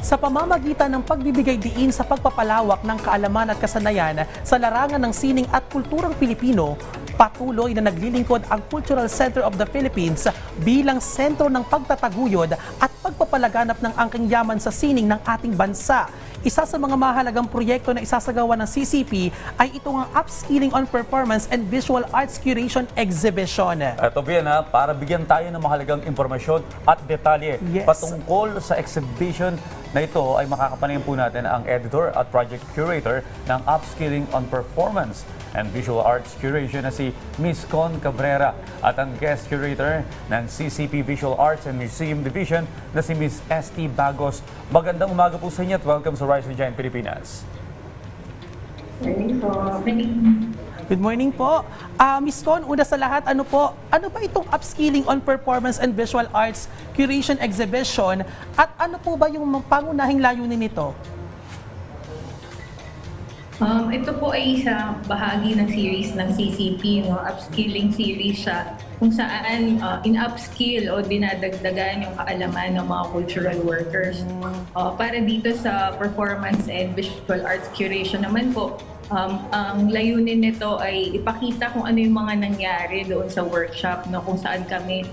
sa pamamagitan ng pagbibigay diin sa pagpapalawak ng kaalaman at kasanayan sa larangan ng sining at kulturang Pilipino. Patuloy na naglilingkod ang Cultural Center of the Philippines bilang sentro ng pagtataguyod at pagpapalaganap ng angking yaman sa sining ng ating bansa. Isa sa mga mahalagang proyekto na isasagawa ng CCP ay itong ang Upskilling on Performance and Visual Arts Curation Exhibition. Ito Biana, para bigyan tayo ng mahalagang impormasyon at detalye patungkol sa exhibition na ito ay makakapanayan po natin ang editor at project curator ng Upskilling on Performance and Visual Arts Curation na si Ms. Con Cabrera at ang guest curator ng CCP Visual Arts and Museum Division na si Ms. ST Bagos. Magandang umaga po sa inyo at welcome sa Rise and Giant Pilipinas. Morning po. Good morning po. Ms. Con, una sa lahat, ano ba itong Upskilling on Performance and Visual Arts Curation Exhibition at ano po ba yung pangunahing layunin nito? Ito po ay isa bahagi ng series ng CCP, no? Upskilling series siya kung saan in-upskill o dinadagdagan yung kaalaman ng mga cultural workers. Para dito sa performance and visual arts curation naman po, ang layunin nito ay ipakita kung ano yung mga nangyari doon sa workshop, no? Kung saan kami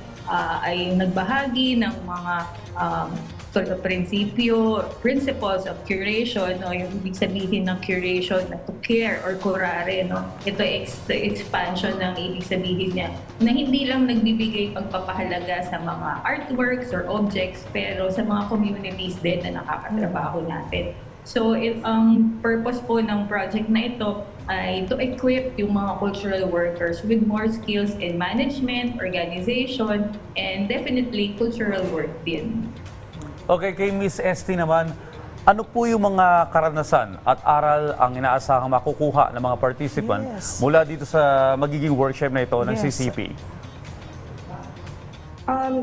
ay nagbahagi ng mga sort of principles of curation, no? Yung ibig sabihin ng curation na to care or curare, no? Ito ay expansion ng ibig sabihin niya na hindi lang nagbibigay pagpapahalaga sa mga artworks or objects pero sa mga communities din na nakakatrabaho natin. So, ang purpose po ng project na ito ay to equip yung mga cultural workers with more skills in management, organization, and definitely cultural work din. Okay, kay Ms. ST naman, ano po yung mga karanasan at aral ang inaasahang makukuha ng mga participants mula dito sa magiging workshop na ito ng CCP?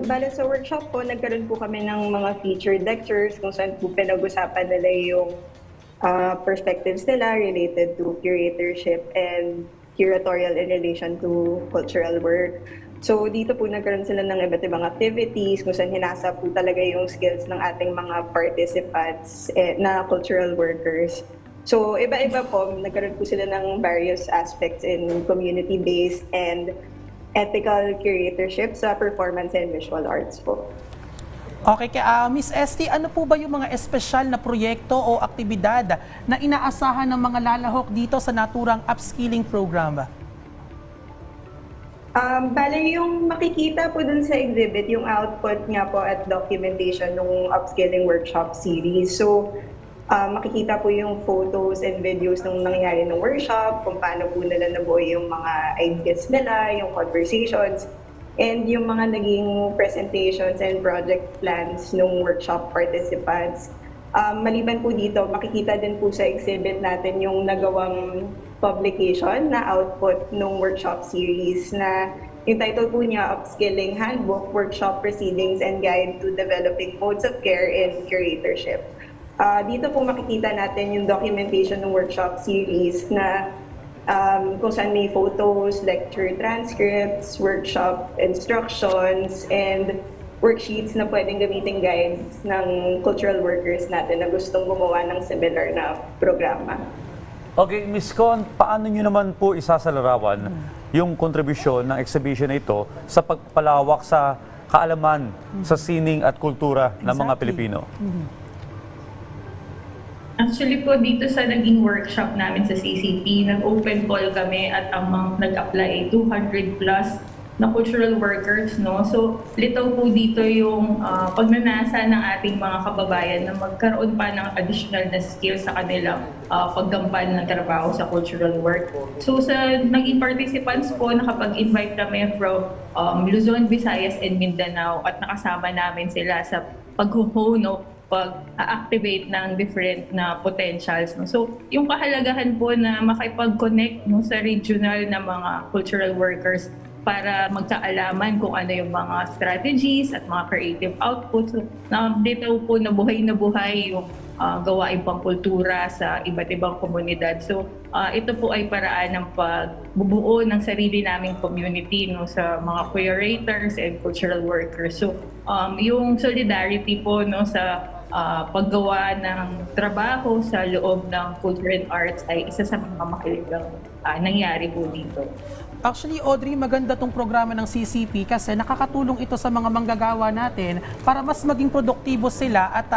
Bale sa workshop po, nagkaroon po kami ng mga featured lectures kung saan po pinag-usapan nila yung perspectives nila related to curatorship and curatorial in relation to cultural work. So dito po nagkaroon sila ng iba't ibang activities kung saan hinasa po talaga yung skills ng ating mga participants na cultural workers. So iba-iba po, nagkaroon po sila ng various aspects in community-based and ethical curatorship sa performance and visual arts po. Okay, kaya Ms. ST, ano po ba yung mga espesyal na proyekto o aktibidad na inaasahan ng mga lalahok dito sa naturang upskilling program? Bale, yung makikita po dun sa exhibit, yung output nga po at documentation ng upskilling workshop series. So, makikita po yung photos and videos ng nangyari ng workshop, kung paano po nila nabuo yung mga ideas nila, yung conversations, and yung mga naging presentations and project plans ng workshop participants. Maliban po dito, makikita din po sa exhibit natin yung nagawang publication na output ng workshop series na yung title po niya, Upskilling Handbook, Workshop Proceedings and Guide to Developing Modes of Care in Curatorship. Dito po makikita natin yung documentation ng workshop series na kung saan may photos, lecture transcripts, workshop instructions, and worksheets na pwedeng gamitin guides ng cultural workers natin na gustong gumawa ng similar na programa. Okay, Ms. Con, paano nyo naman po isasalarawan yung kontribusyon ng exhibition na ito sa pagpalawak sa kaalaman sa sining at kultura ng mga Pilipino? Actually po, dito sa naging workshop namin sa CCP, nag-open call kami at ang nag-apply 200 plus na cultural workers, no? So, litaw po dito yung pagnanasa ng ating mga kababayan na magkaroon pa ng additional na skills sa kanilang paggampan ng trabaho sa cultural work. So, sa naging participants po, nakapag-invite kami from Luzon, Visayas, and Mindanao at nakasama namin sila sa pag-hone, pag-activate ng different na potentials. No? So, yung kahalagahan po na makipag-connect no, sa regional na mga cultural workers para magkaalaman kung ano yung mga strategies at mga creative outputs. So, dito po na buhay yung gawaing pangkultura sa iba't ibang komunidad. So, ito po ay paraan ng pagbubuo ng sarili naming community no, sa mga curators and cultural workers. So, yung solidarity po no, sa paggawa ng trabaho sa loob ng culture and arts ay isa sa mga makiligang nangyari po dito. Actually, Audrey, maganda tong programa ng CCP kasi nakakatulong ito sa mga manggagawa natin para mas maging produktibo sila at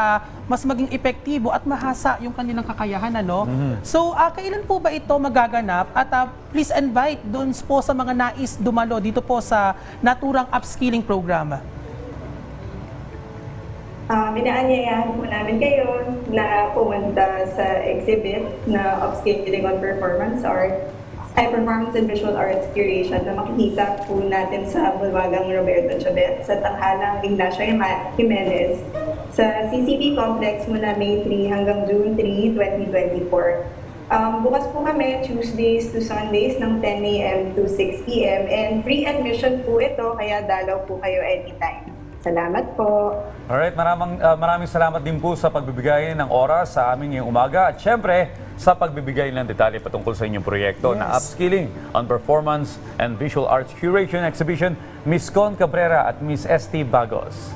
mas maging epektibo at mahasa yung kanilang kakayahan. Ano? So, kailan po ba ito magaganap? At please invite doon po sa mga nais dumalo dito po sa naturang upskilling program. Inaanyayahan po namin kayo na pumunta sa exhibit na Upskilling on Performance Art ay Performance and Visual Arts Curation na makikita po natin sa Bulwagang Roberto Chabet sa Tanghalang Ignacio Jimenez sa CCP Complex mula May 3 hanggang June 3, 2024. Bukas po kami Tuesdays to Sundays ng 10 a.m. to 6 p.m. and free admission po ito kaya dalaw po kayo anytime. Salamat po. Alright, maraming salamat din po sa pagbibigay ng oras sa amin ngayong umaga at syempre sa pagbibigay ng detalye patungkol sa inyong proyekto na Upskilling on Performance and Visual Arts Curation Exhibition, Miss Con Cabrera at Miss ST Bagos.